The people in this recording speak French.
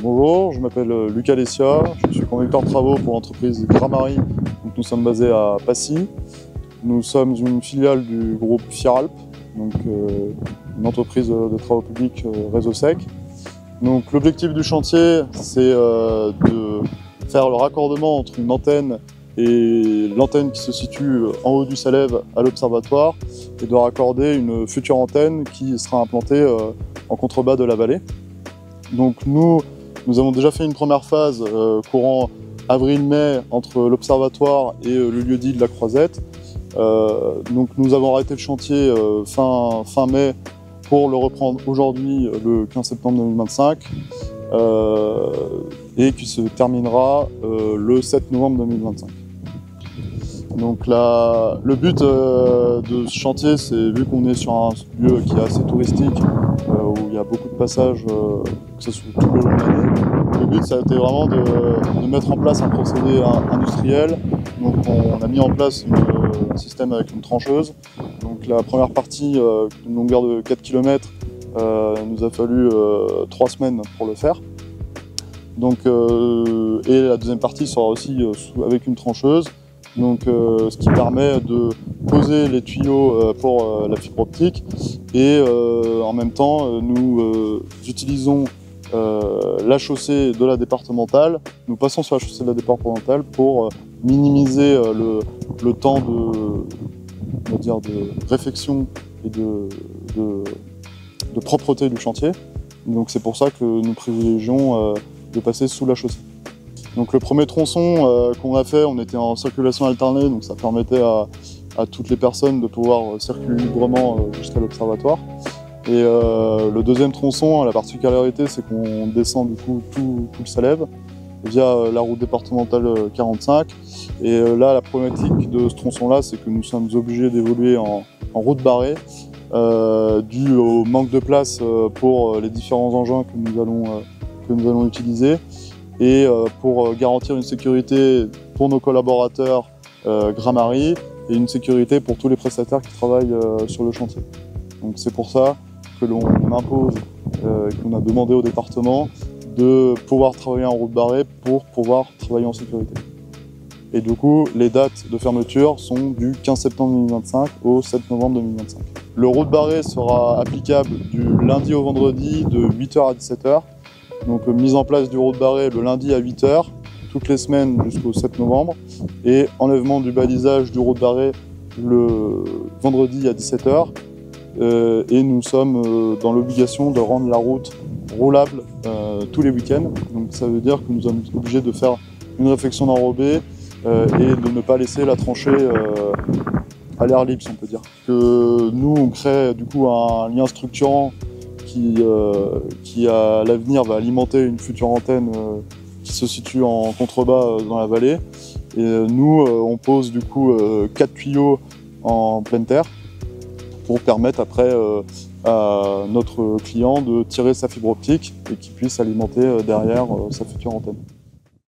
Bonjour, je m'appelle Lucas Lessia, je suis conducteur de travaux pour l'entreprise Gramary. Donc, nous sommes basés à Passy. Nous sommes une filiale du groupe Fieralp, donc une entreprise de travaux publics réseau sec. Donc l'objectif du chantier, c'est de faire le raccordement entre une antenne et l'antenne qui se situe en haut du Salève à l'observatoire et de raccorder une future antenne qui sera implantée en contrebas de la vallée. Donc nous avons déjà fait une première phase courant avril-mai entre l'observatoire et le lieu-dit de la Croisette. Donc nous avons arrêté le chantier fin mai pour le reprendre aujourd'hui le 15 septembre 2025 et qui se terminera le 7 novembre 2025. Donc le but de ce chantier, c'est, vu qu'on est sur un lieu qui est assez touristique, où il y a beaucoup de passages, que ce soit tout le long de l'année, le but ça a été vraiment de mettre en place un procédé industriel. Donc on a mis en place un système avec une trancheuse. Donc la première partie, d'une longueur de 4 km, nous a fallu 3 semaines pour le faire. Donc, et la deuxième partie sera aussi avec une trancheuse. Donc, ce qui permet de poser les tuyaux pour la fibre optique. Et en même temps, nous utilisons la chaussée de la départementale. Nous passons sur la chaussée de la départementale pour minimiser le temps de réfection et de propreté du chantier. Donc c'est pour ça que nous privilégions de passer sous la chaussée. Donc le premier tronçon qu'on a fait, on était en circulation alternée, donc ça permettait à toutes les personnes de pouvoir circuler librement jusqu'à l'observatoire. Et le deuxième tronçon, la particularité, c'est qu'on descend du coup tout le Salève via la route départementale 45. Et là, la problématique de ce tronçon-là, c'est que nous sommes obligés d'évoluer en route barrée, dû au manque de place pour les différents engins que nous allons utiliser, et pour garantir une sécurité pour nos collaborateurs Gramary et une sécurité pour tous les prestataires qui travaillent sur le chantier. Donc c'est pour ça que l'on impose, qu'on a demandé au département de pouvoir travailler en route barrée pour pouvoir travailler en sécurité. Et du coup, les dates de fermeture sont du 15 septembre 2025 au 7 novembre 2025. Le route barrée sera applicable du lundi au vendredi de 8h à 17h. Donc mise en place du route barré le lundi à 8h, toutes les semaines jusqu'au 7 novembre. Et enlèvement du balisage du route barré le vendredi à 17h. Et nous sommes dans l'obligation de rendre la route roulable tous les week-ends. Donc ça veut dire que nous sommes obligés de faire une réfection d'enrobé et de ne pas laisser la tranchée à l'air libre, si on peut dire. Que nous, on crée du coup un lien structurant qui à l'avenir va alimenter une future antenne qui se situe en contrebas dans la vallée. Et nous, on pose du coup 4 tuyaux en pleine terre pour permettre après à notre client de tirer sa fibre optique et qu'il puisse alimenter derrière sa future antenne.